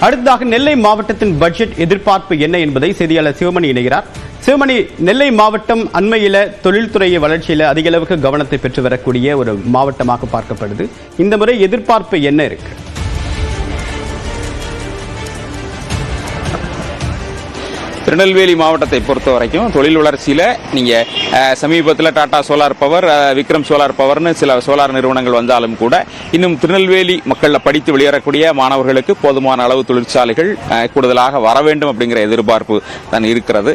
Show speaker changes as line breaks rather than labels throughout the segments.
அடுத்ததாக நெல்லை மாவட்டத்தின் பட்ஜெட் எதிர்பார்ப்பு என்ன என்பதை செய்தியாளர் சிவமணி இணைகிறார். சிவமணி, நெல்லை மாவட்டம் அண்மையில தொழில்துறையை வளர்ச்சியில அதிக அளவுக்கு கவனத்தை பெற்று வரக்கூடிய ஒரு மாவட்டமாக பார்க்கப்படுது. இந்த முறை எதிர்பார்ப்பு என்ன இருக்கு?
திருநெல்வேலி மாவட்டத்தை பொறுத்த வரைக்கும் தொழில் வளர்ச்சியில் நீங்கள் சமீபத்தில் Tata solar power, Vikram solar பவர்னு சில சோலார் நிறுவனங்கள் வந்தாலும் கூட இன்னும் திருநெல்வேலி மக்களில் படித்து வெளியேறக்கூடிய மாணவர்களுக்கு போதுமான அளவு தொழிற்சாலைகள் கூடுதலாக வர வேண்டும் அப்படிங்கிற எதிர்பார்ப்பு தான் இருக்கிறது.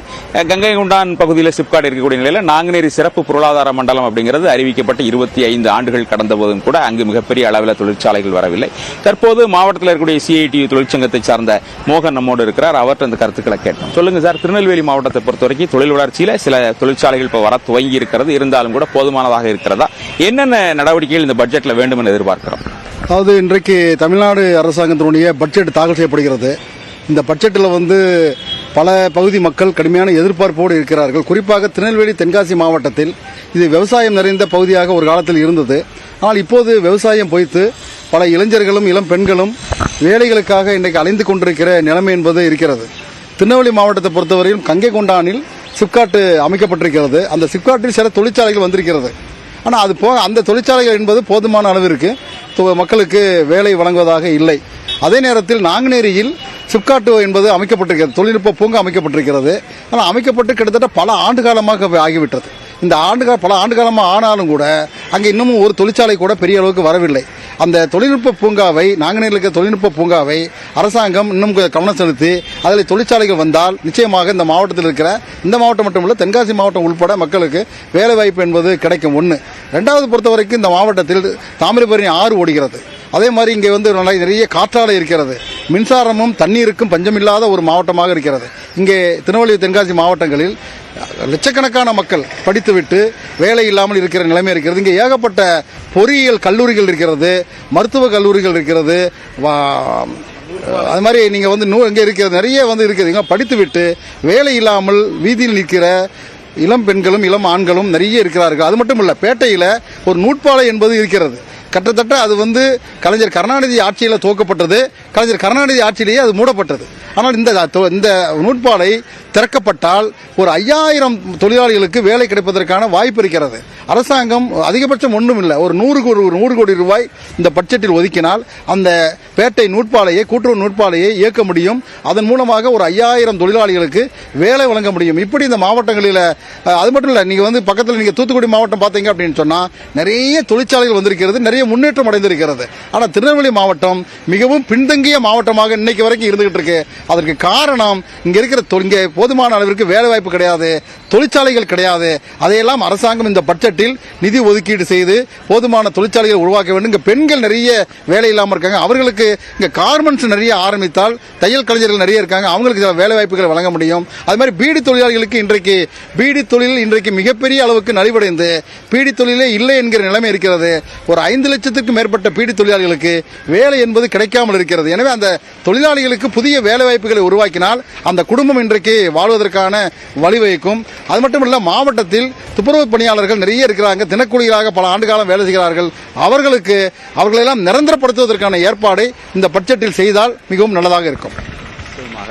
கங்கை கொண்டான் பகுதியில் சிப்காட் இருக்கக்கூடிய நிலையில் நாங்குநேரி சிறப்பு பொருளாதார மண்டலம் அப்படிங்கிறது அறிவிக்கப்பட்ட 25 ஆண்டுகள் கடந்த போதும் கூட அங்கு மிகப்பெரிய அளவில் தொழிற்சாலைகள் வரவில்லை. தற்போது மாவட்டத்தில் இருக்கக்கூடிய CITU தொழிற்சங்கத்தை சார்ந்த மோகன் நம்மோடு இருக்கிறார். அவர்கிட்ட இந்த கருத்துக்களை கேட்டோம். சொல்லுங்க சார், திருநெல்வேலி மாவட்டத்தை பொறுத்த வரைக்கும் தொழில் வளர்ச்சியில சில தொழிற்சாலைகள் இப்ப வர துவங்கி இருக்கிறது, இருந்தாலும் கூட போதுமானதாக இருக்கிறதா? என்னென்ன நடவடிக்கைகள் இந்த பட்ஜெட்ல வேண்டும் என்று எதிர்பார்க்கிறோம்?
அதாவது இன்றைக்கு தமிழ்நாடு அரசாங்கத்தினுடைய பட்ஜெட் தாக்கல் செய்யப்படுகிறது. இந்த பட்ஜெட்டில் பல பகுதி மக்கள் கடுமையான எதிர்பார்ப்போடு இருக்கிறார்கள். குறிப்பாக திருநெல்வேலி தென்காசி மாவட்டத்தில் இது விவசாயம் நிறைந்த பகுதியாக ஒரு காலத்தில் இருந்தது. ஆனால் இப்போது விவசாயம் பொய்த்து பல இளைஞர்களும் இளம் பெண்களும் வேலைகளுக்காக இன்றைக்கு அலைந்து கொண்டிருக்கிற நிலைமை என்பது இருக்கிறது. திருநெல்வேலி மாவட்டத்தை பொறுத்தவரையில் கங்கை கொண்டானில் சிப்காட்டு அமைக்கப்பட்டிருக்கிறது. அந்த சிப்காட்டில் சில தொழிற்சாலைகள் வந்திருக்கிறது. ஆனால் அது போக அந்த தொழிற்சாலைகள் என்பது போதுமான அளவிற்கு மக்களுக்கு வேலை வழங்குவதாக இல்லை. அதே நேரத்தில் நாங்குநேரியில் சிப்காட்டு என்பது அமைக்கப்பட்டிருக்கிறது, தொழில்நுட்ப பூங்கா அமைக்கப்பட்டிருக்கிறது. ஆனால் அமைக்கப்பட்டு கிட்டத்தட்ட பல ஆண்டு காலமாக ஆகிவிட்டது. இந்த பல ஆண்டு காலமாக ஆனாலும் கூட அங்கே இன்னமும் ஒரு தொழிற்சாலை கூட பெரிய அளவுக்கு வரவில்லை. அந்த தொழில்நுட்ப பூங்காவை, நாங்குநேரில் இருக்க தொழில்நுட்ப பூங்காவை அரசாங்கம் இன்னும் கவனம் செலுத்தி அதில் தொழிற்சாலைகள் வந்தால் நிச்சயமாக இந்த மாவட்டத்தில் இருக்கிற, இந்த மாவட்டம் மட்டுமல்ல தென்காசி மாவட்டம் உட்பட மக்களுக்கு வேலை வாய்ப்பு என்பது கிடைக்கும். ஒன்று. ரெண்டாவது பொறுத்த வரைக்கும் இந்த மாவட்டத்தில் தாமிரபரணி ஆறு ஓடுகிறது. அதே மாதிரி இங்கே நிறைய காற்றாலை இருக்கிறது. மின்சாரமும் தண்ணீருக்கும் பஞ்சமில்லாத ஒரு மாவட்டமாக இருக்கிறது. இங்கே திருநெல்வேலி தென்காசி மாவட்டங்களில் லட்சக்கணக்கான மக்கள் படித்துவிட்டு வேலை இல்லாமல் இருக்கிற நிலைமை இருக்கிறது. இங்கே ஏகப்பட்ட பொறியியல் கல்லூரிகள் இருக்கிறது, மருத்துவ கல்லூரிகள் இருக்கிறது. அது மாதிரி நீங்கள் இங்கே இருக்கிறது நிறைய இருக்குது. இங்கே படித்துவிட்டு வேலை இல்லாமல் வீதியில் நிற்கிற இளம் பெண்களும் இளம் ஆண்களும் நிறைய இருக்கிறார்கள். அது மட்டும் இல்லை, பேட்டையில் ஒரு நூற்பாலை என்பது இருக்கிறது. கிட்டத்தட்ட அது கலைஞர் கருணாநிதி ஆட்சியில் துவக்கப்பட்டது. கலைஞர் கருணாநிதி ஆட்சியிலேயே அது மூடப்பட்டது. ஆனால் இந்த நூற்பாலை திறக்கப்பட்டால் ஒரு 5000 தொழிலாளிகளுக்கு வேலை கிடைப்பதற்கான வாய்ப்பு இருக்கிறது. அரசாங்கம் அதிகபட்சம் ஒன்றும் இல்லை, ஒரு 100 கோடி ரூபாய் இந்த பட்ஜெட்டில் ஒதுக்கினால் அந்த பேட்டை நூற்பாலையை, கூட்டுறவு நூற்பாலையை இயக்க முடியும். அதன் மூலமாக ஒரு 5000 தொழிலாளிகளுக்கு வேலை வழங்க முடியும். இப்படி இந்த மாவட்டங்களில் அது மட்டும் இல்லை, நீங்கள் பக்கத்தில் நீங்கள் தூத்துக்குடி மாவட்டம் பார்த்தீங்க அப்படின்னு சொன்னால் நிறைய தொழிற்சாலைகள் வந்திருக்கிறது, நிறைய முன்னேற்றம் அடைந்திருக்கிறது. ஆனால் திருநெல்வேலி மாவட்டம் மிகவும் பின்தங்கிய மாவட்டமாக இன்னைக்கு வரைக்கும் இருந்துகிட்டு இருக்கு. அதற்கு காரணம் இங்கே போதுமான அளவிற்கு வேலை வாய்ப்பு கிடையாது, தொழிற்சாலைகள் கிடையாது. அதையெல்லாம் அரசாங்கம் இந்த பட்ஜெட்டில் நிதி ஒதுக்கீடு செய்து போதுமான தொழிற்சாலைகள் உருவாக்க வேண்டும். இங்கே பெண்கள் நிறைய வேலை இல்லாமல் இருக்காங்க, அவர்களுக்கு இங்கே கார்மெண்ட்ஸ் நிறைய ஆரம்பித்தால் தையல் கலைஞர்கள் நிறைய இருக்காங்க, அவங்களுக்கு வேலை வாய்ப்புகளை வழங்க முடியும். அது மாதிரி பீடி தொழிலாளிகளுக்கு பீடி தொழில் இன்றைக்கு மிகப்பெரிய அளவுக்கு நலிவடைந்து பீடி தொழிலே இல்லை என்கிற நிலைமை இருக்கிறது. ஒரு 5 லட்சத்துக்கும் மேற்பட்ட பீடி தொழிலாளிகளுக்கு வேலை என்பது கிடைக்காமல் இருக்கிறது. எனவே அந்த தொழிலாளிகளுக்கு புதிய வேலை வாய்ப்புகளை உருவாக்கினால் அந்த குடும்பம் இன்றைக்கு வாழ்வதற்கான வழிவகுக்கும். அது மட்டும் இல்ல, மாவட்டத்தில் துப்புரவு பணியாளர்கள் நிறைய இருக்கிறாங்க, தினக்கூலிகளாக பல ஆண்டு காலம் வேலை செய்கிறார்கள். அவர்களெல்லாம் நிரந்தரப்படுத்துவதற்கான ஏற்பாடை இந்த பட்ஜெட்டில் செய்தால் மிகவும் நல்லதாக இருக்கும்.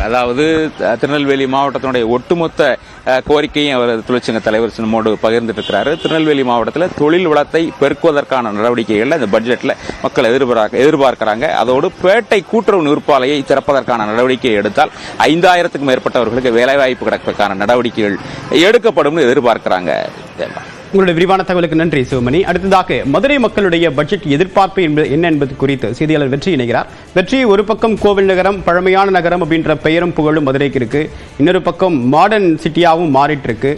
அதாவது திருநெல்வேலி மாவட்டத்தினுடைய ஒட்டுமொத்த கோரிக்கையும் அவர் தொழிற்சங்க தலைவர் நம்மோடு பகிர்ந்துட்டு இருக்கிறாரு. திருநெல்வேலி மாவட்டத்தில் தொழில் வளத்தை பெருக்குவதற்கான நடவடிக்கைகள் இந்த பட்ஜெட்டில் மக்கள் எதிர்பார்க்கிறாங்க. அதோடு பேட்டை கூட்டுறவு நூற்பாலையை திறப்பதற்கான நடவடிக்கை எடுத்தால் 5000க்கும் மேற்பட்டவர்களுக்கு வேலைவாய்ப்பு கிடைப்பதற்கான நடவடிக்கைகள் எடுக்கப்படும் எதிர்பார்க்கிறாங்க.
உங்களுடைய விரிவான தகவலுக்கு நன்றி சிவமணி. அடுத்ததாக மதுரை மக்களுடைய பட்ஜெட் எதிர்பார்ப்பு என்ன என்பது குறித்து செய்தியாளர் வெற்றி இணைகிறார். வெற்றி, ஒரு பக்கம் கோவில் நகரம், பழமையான நகரம் அப்படின்ற பெயரும் புகழும் மதுரைக்கு இருக்கு, இன்னொரு பக்கம் மாடர்ன் சிட்டியாகவும் மாறிட்டு இருக்கு.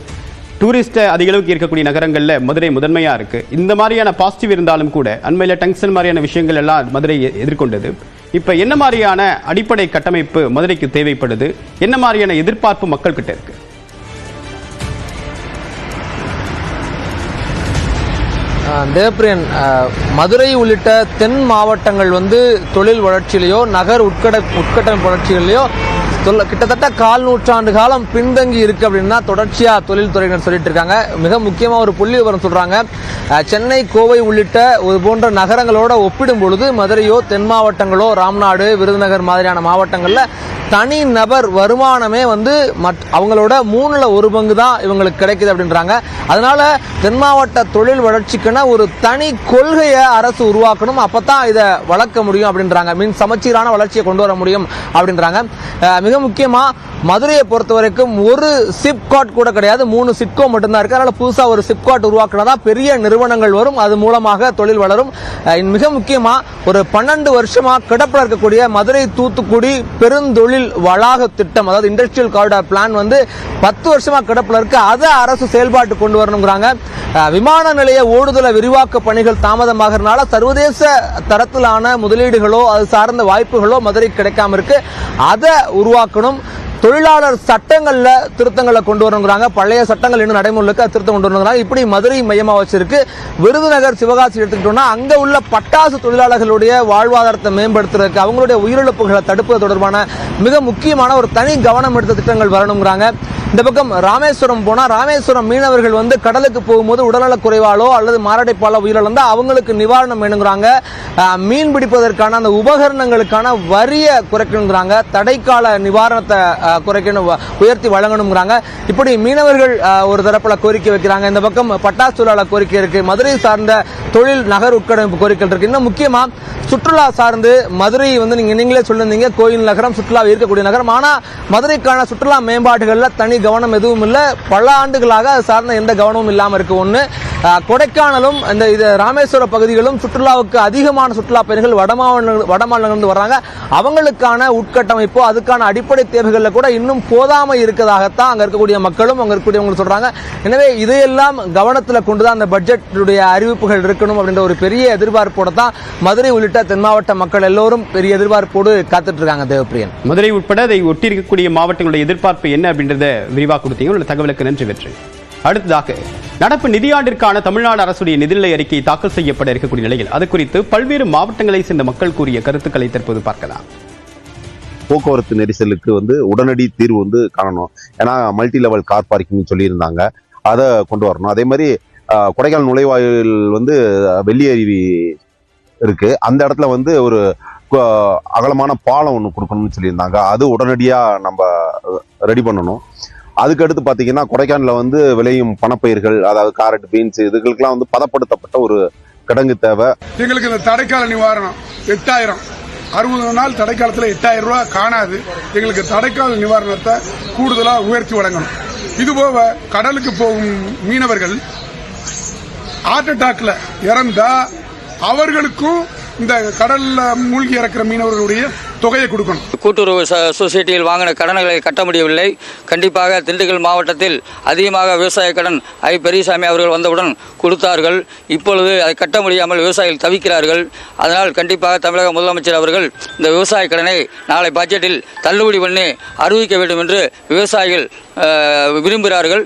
டூரிஸ்ட் அதிக அளவுக்கு இருக்கக்கூடிய நகரங்கள்ல மதுரை முதன்மையா இருக்கு. இந்த மாதிரியான பாசிட்டிவ் இருந்தாலும் கூட அண்மையில டங்ஸ்டன் மாதிரியான விஷயங்கள் எல்லாம் மதுரை எதிர்கொண்டது. இப்ப என்ன மாதிரியான அடிப்படை கட்டமைப்பு மதுரைக்கு தேவைப்படுது, என்ன மாதிரியான எதிர்பார்ப்பு மக்கள் கிட்ட இருக்கு?
தேவப்பிரியன், மதுரை உள்ளிட்ட தென் மாவட்டங்கள் தொழில் வளர்ச்சியிலையோ நகர் உட்கட்டமைப்பு வளர்ச்சிகளிலையோ கிட்டத்தட்ட 1/4 நூற்றாண்டு காலம் பின்தங்கி இருக்கு அப்படின்னா தொடர்ச்சியா தொழில்துறையினர் சொல்லிட்டு இருக்காங்க. மிக முக்கியமா ஒரு புள்ளி விவரம் சொல்றாங்க. சென்னை, கோவை உள்ளிட்ட ஒரு போன்ற நகரங்களோட ஒப்பிடும் பொழுது மதுரையோ தென் மாவட்டங்களோ ராம்நாடு, விருதுநகர் மாதிரியான மாவட்டங்கள்ல தனி நபர் வருமானமே அவங்களோட 3ல் 1 பங்கு தான் இவங்களுக்கு கிடைக்குது அப்படின்றாங்க. அதனால தென் மாவட்ட தொழில் வளர்ச்சிக்குன்னா ஒரு தனி கொள்கையை அரசு உருவாக்கணும், அப்பதான் இதை வளர்க்க முடியும் அப்படின்றாங்க. சமச்சீரான வளர்ச்சியை கொண்டு வர முடியும் அப்படின்றாங்க. மிக முக்கியமா மதுரையை பொறுத்த வரைக்கும் ஒரு சிப்காட் கூட கிடையாது, 3 சிப்கோ மட்டும்தான் இருக்கு. அதனால புதுசா ஒரு சிப்காட் உருவாக்குனதா பெரிய நிறுவனங்கள் வரும், அது மூலமாக தொழில் வளரும். மிக முக்கியமா ஒரு 12 வருஷமா கிடப்பில் இருக்கக்கூடிய மதுரை தூத்துக்குடி பெருந்தொழில் வளாக திட்டம், அதாவது இண்டஸ்ட்ரியல் காரிடார் பிளான் 10 வருஷமா கிடப்பில் இருக்கு. அதை அரசு செயல்பாட்டு கொண்டு வரணுங்கிறாங்க. விமான நிலைய ஓடுதல விரிவாக்க பணிகள் தாமதமாகறதுனால சர்வதேச தரத்திலான முதலீடுகளோ அது சார்ந்த வாய்ப்புகளோ மதுரை கிடைக்காம இருக்கு. அதை உருவாக்கணும். தொழிலாளர் சட்டங்கள்ல திருத்தங்களை கொண்டு வரணுங்கிறாங்க. பழைய சட்டங்கள் இன்னும் நடைமுறைக்கு திருத்தம் கொண்டு வரணுங்கிறாங்க. இப்படி மதுரை மையமா வச்சிருக்கு. விருதுநகர், சிவகாசி எடுத்துக்கிட்டோம்னா அங்க உள்ள பட்டாசு தொழிலாளர்களுடைய வாழ்வாதாரத்தை மேம்படுத்துறதுக்கு, அவங்களுடைய உயிரிழப்புகளை தடுப்பது தொடர்பான மிக முக்கியமான ஒரு தனி கவனம் எடுத்த திட்டங்கள் வரணுங்கிறாங்க. இந்த பக்கம் ராமேஸ்வரம் போனா ராமேஸ்வரம் மீனவர்கள் கடலுக்கு போகும்போது உடல்நலக் குறைவாலோ அல்லது மாரடைப்பாலோ உயிரிழந்தா அவங்களுக்கு நிவாரணம் வேணுங்கிறாங்க. மீன் பிடிப்பதற்கான அந்த உபகரணங்களுக்கான வரியை குறைக்கணுங்கிறாங்க. தடைக்கால நிவாரணத்தை குறைக்கணும், உயர்த்தி வழங்கணுங்கிறாங்க. இப்படி மீனவர்கள் ஒரு தரப்புல கோரிக்கை வைக்கிறாங்க. இந்த பக்கம் பட்டாசு தொழிலாளர் கோரிக்கை இருக்கு. மதுரை சார்ந்த தொழில் நகர் உட்கட்டமைப்பு கோரிக்கை இருக்கு. இன்னும் முக்கியமா சுற்றுலா சார்ந்து மதுரை நீங்களே சொல்லிருந்தீங்க, கோயில் நகரம், சுற்றுலா இருக்கக்கூடிய நகரம். ஆனா மதுரைக்கான சுற்றுலா மேம்பாடுகள்ல தனி கவனம் எதுவும் இல்லை. பல ஆண்டுகளாக அது சார்ந்த எந்த கவனமும் இல்லாம இருக்கு. ஒண்ணு, கொடைக்கானலும் இந்த ராமேஸ்வர பகுதிகளும் சுற்றுலாவுக்கு அதிகமான சுற்றுலா பயணிகள் வடமாநிலங்கள் வர்றாங்க. அவங்களுக்கான உட்கட்டமைப்போ அதுக்கான அடிப்படை தேவைகள்ல கூட இன்னும் போதாம இருக்கதாகத்தான் அங்க இருக்கக்கூடிய மக்களும் அங்க இருக்கக்கூடியவங்க சொல்றாங்க. எனவே இதையெல்லாம் கவனத்தில் கொண்டுதான் அந்த பட்ஜெட்டுடைய அறிவிப்புகள் இருக்கணும் அப்படின்ற ஒரு பெரிய எதிர்பார்ப்போட தான் மதுரை உள்ளிட்ட தென் மாவட்ட மக்கள் எல்லோரும் பெரிய எதிர்பார்ப்போடு காத்துட்டு இருக்காங்க. தேவப்பிரியன்,
மதுரை உட்பட அதை ஒட்டி இருக்கக்கூடிய மாவட்டங்களுடைய எதிர்பார்ப்பு என்ன அப்படின்றத விரிவாக கொடுத்தீங்க. உள்ள தகவலுக்கு நன்றி. வெற்றி. அடுத்ததாக நடப்பு நிதியாண்டிற்கான தமிழ்நாடு அரசுடைய நிதிநிலை அறிக்கை தாக்கல் செய்யப்பட இருக்கக்கூடிய நிலையில் அது குறித்து பல்வேறு மாவட்டங்களை சேர்ந்த மக்கள் கூறிய கருத்துக்களை தற்போது பார்க்கலாம்.
போக்குவரத்து நெரிசலுக்கு உடனடி தீர்வு காணணும். ஏன்னா மல்டி லெவல் கார் பார்க்கிங் சொல்லியிருந்தாங்க, அதை கொண்டு வரணும். அதே மாதிரி கொடைக்கானல் நுழைவாயில் வெள்ளியருவி இருக்கு, அந்த இடத்துல ஒரு அகலமான பாலம் ஒன்று கொடுக்கணும்னு சொல்லியிருந்தாங்க. அது உடனடியாக நம்ம ரெடி பண்ணணும். அதுக்கடுத்து பார்த்தீங்கன்னா கொடைக்கானலில் விளையும் பணப்பயிர்கள், அதாவது கேரட், பீன்ஸ், இதுகளுக்கெல்லாம் பதப்படுத்தப்பட்ட ஒரு கிடங்கு தேவை.
எங்களுக்கு இந்த தடைக்கால நிவாரணம் 8000 60 நாள் தடைக்காலத்தில் 8000 ரூபாய் காணாது. எங்களுக்கு தடைக்கால நிவாரணத்தை கூடுதலா உயர்த்தி வழங்கணும். இதுபோக கடலுக்கு போகும் மீனவர்கள் ஹார்ட் அட்டாக்ல இறந்தா அவர்களுக்கும் இந்த கடல்ல மூழ்கி இறக்கிற மீனவர்களுடைய தொகையை கொடுக்கணும்.
கூட்டுறவு சொசைட்டியில் வாங்கின கடன்களை கட்ட முடியவில்லை. கண்டிப்பாக திண்டுக்கல் மாவட்டத்தில் அதிகமாக விவசாய கடன் பெரியசாமி அவர்கள் வந்தவுடன் கொடுத்தார்கள். இப்பொழுது அதை கட்ட முடியாமல் விவசாயிகள் தவிக்கிறார்கள். அதனால் கண்டிப்பாக தமிழக முதலமைச்சர் அவர்கள் இந்த விவசாய கடனை நாளை பட்ஜெட்டில் தள்ளுபடி பண்ணி அறிவிக்க வேண்டும் என்று விவசாயிகள் விரும்புகிறார்கள்.